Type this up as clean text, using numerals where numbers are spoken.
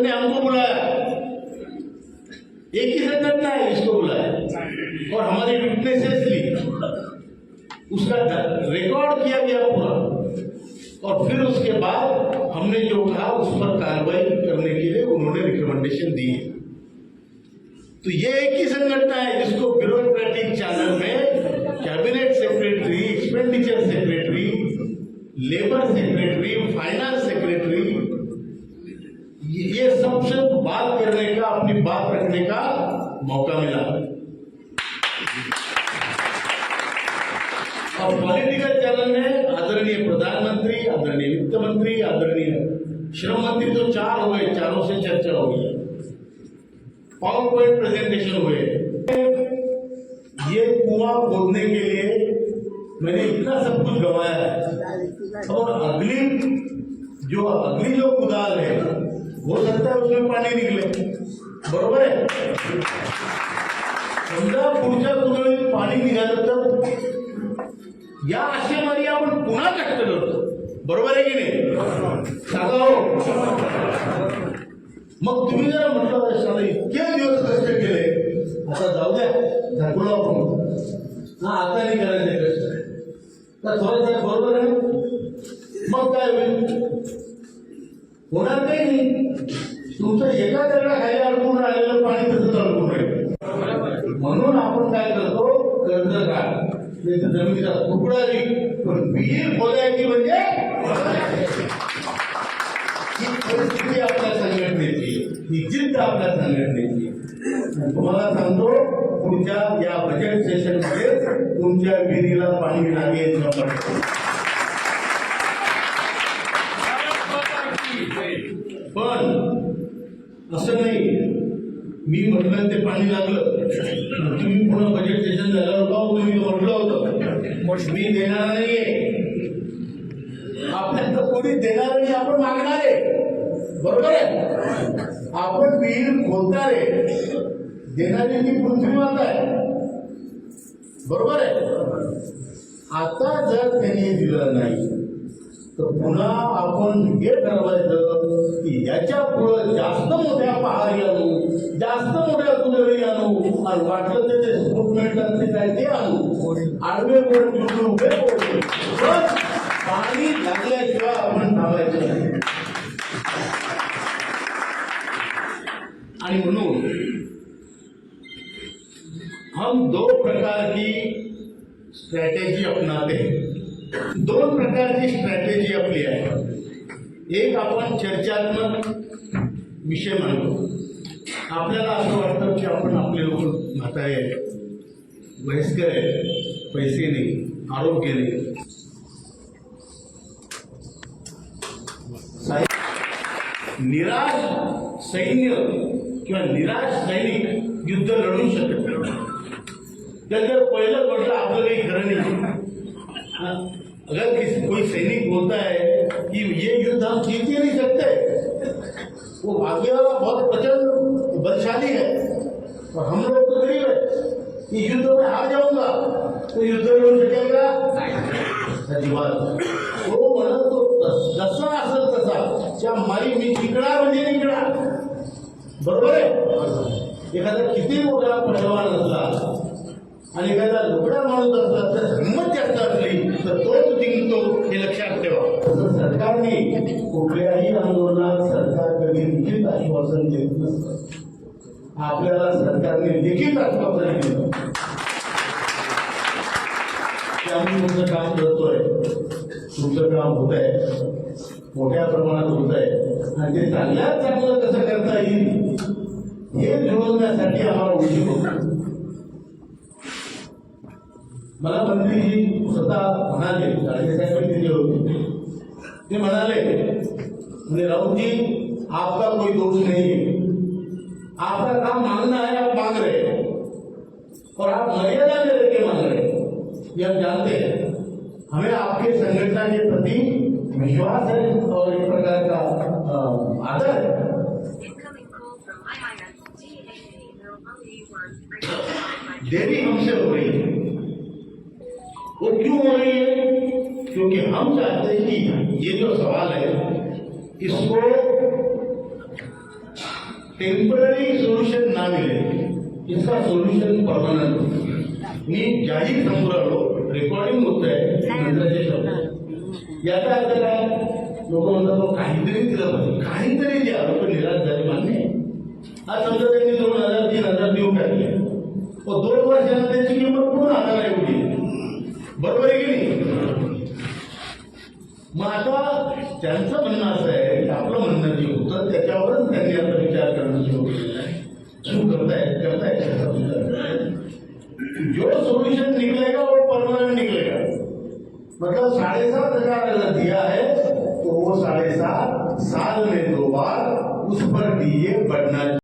ने हमको बुलाया, एक ही संगठन है इसको बुलाया और हमारी विटनेसेस ली, उसका रिकॉर्ड किया गया पूरा, और फिर उसके बाद हमने जो कहा उस पर कार्रवाई करने के लिए उन्होंने रिकमेंडेशन दी। तो ये एक ही संगठन है जिसको ब्यूरोक्रेटिक चैनल में cabinet secretary, expenditure secretary, labour secretary, finance secretary, ये सबसे बात करने का, अपनी बात रखने का मौका मिला। और पॉलिटिकल चैनल में आदरणीय प्रधानमंत्री, आदरणीय वित्त मंत्री, आदरणीय श्रम मंत्री, तो 4 हो गए, चारों से चर्चा हो गई, पावर पॉइंट प्रेजेंटेशन हुए। ये कुआं खोदने के लिए मैंने इतना सब कुछ गंवाया है, और अगली जो कुदाल है हो सकता है उसमें पाणी निघले, बरोबर आहे। समजा पुढच्या कुदळीत पाणी निघालं तर या आशेमारी आपण पुन्हा कष्ट करतो, बरोबर आहे की नाही? सांगा हो। मग तुम्ही जरा म्हटलं साला इतके दिवस कष्ट केले, आता जाऊ द्या, दाखवलं आपण, हा आता नाही करायचे कष्ट, तर थोडंसं बरोबर आहे। मग काय होईल? होणार काही नाही, तुमचं एका दगडाखाली अडकून राहिलेलं पाणी तसंच अडकून राहील। म्हणून आपण काय करतो, कर्ज काढ, जमिनीचा तुकडा विक, पण विहीर खोदायची म्हणजे ही परिस्थिती आपल्या संघटनेची, ही जिद्द आपल्या संघटनेची। तुम्हाला सांगतो, पुढच्या या बजेट सेशन मध्ये तुमच्या विहिरीला पाणी लागेल, पण असं नाही मी म्हटलं ते पाणी लागलं, तुम्ही पुन्हा बजेट सेशन झाल्यावर का तुम्ही म्हटलं होतं मी देणार नाहीये, आपल्याला कोणी देणार नाही, आपण मागणार आहे, बरोबर आहे। आपण विहीर खोदणार आहे, देणारी ती पृथ्वी माता आहे, बरोबर आहे। आता जर त्यांनी दिलं नाही तर पुन्हा आपण हे ठरवायचं की याच्या पुढे जास्त मोठ्या पहारी आणू, जास्त मोठ्या कुदळी आणू, आणि वाटलं तर ते स्फोटमेंट काय ते आणू, आडवे बोर्ड घेऊन उभे बोर्ड, पण पाणी लागल्याशिवाय आपण थांबायचं नाही। आणि म्हणून हम 2 प्रकार की स्ट्रॅटेजी अपनाते हैं। 2 प्रकारची स्ट्रॅटेजी आपली आहे। एक आपण चर्चात्मक विषय मांडतो, आपल्याला असं वाटतं की आपण आपले लोक म्हातारे आहेत, वयस्कर आहेत, पैसे नाही, आरोग्य नाही, निराश सैन्य किंवा निराश सैनिक युद्ध लढू शकत नाही। त्याचं पहिलं म्हटलं आपलं काही खरं नाही। अगर कोई सैनिक बोलता है कि ये युद्ध हम जीत ही नहीं सकते, वो आगे वाला बहुत प्रचंड बलशाली है और हम लोग तो गरीब है, ये युद्ध में हार जाऊंगा तो युद्ध लढू शकेल का? अजिबात। तो म्हणत तो जसा असेल तसा मारी मी जिंकणार म्हणजे जिंकणार, बरोबर आहे। एखादा किती मोठा पैलवान असला आणि एखादा लुगडा माणूस असला तर हिंमत जास्त असली तर तोच जिंकतो, हे लक्षात ठेवा। तसं सरकारने कुठल्याही आंदोलनात सरकार कधी लिखित आश्वासन देत नसतं, आपल्याला सरकारने लिखित आश्वासन दिलं की आम्ही तुमचं काम करतोय, तुमचं काम होत आहे, मोठ्या प्रमाणात होत आहे, आणि ते चांगल्यात चांगलं कसं करता येईल हे जुळवण्यासाठी आम्हाला उशीर होतो। मला मंत्रीजी स्वतः म्हणाले, साहेब दिले होते, ते म्हणाले राउत जी आपका कोई दोष नहीं है, आपका काम मांगना है, आप मांग रहे हैं और आप मर्यादा में रह के मांग रहे हैं, ये हम जानते हैं। हमें आपके संगठन के प्रति विश्वास है और एक प्रकार का आदर है। देरी हमसे हो रही है, वो क्यों हो रही है? क्योंकि हम चाहते हैं कि ये जो सवाल है इसको टेम्पररी सोल्यूशन ना मिले, इसका सोल्यूशन परमानंट हो. मी जाहीर समोर आलो, रेकॉर्डिंग होत आहे मंत्र्याचे शब्द. याचा अर्थ काय? लोक म्हणतात काहीतरी दिलं पाहिजे, काहीतरी द्या. लोक निराश झाले, मान्य आहे. आज समजा त्यांनी 2,000 3,000 देऊ टाकले, 2 वर्षांना त्याची किंमत पूर्ण 1,000 एवढी. बरोबर आहे की नाही? मग आता त्यांचं म्हणणं असं आहे की आपलं म्हणणं जे होतं त्याच्यावरच त्यांनी आता विचार करणं सुरू केलेला आहे. सुरू करतायत. जो सोल्यूशन निकलेगा वो परमानेंट निकलेगा. मतलब 7,500 दिया है तो वो 7.5 साल में 2 बार उस पर डीए बढ़ना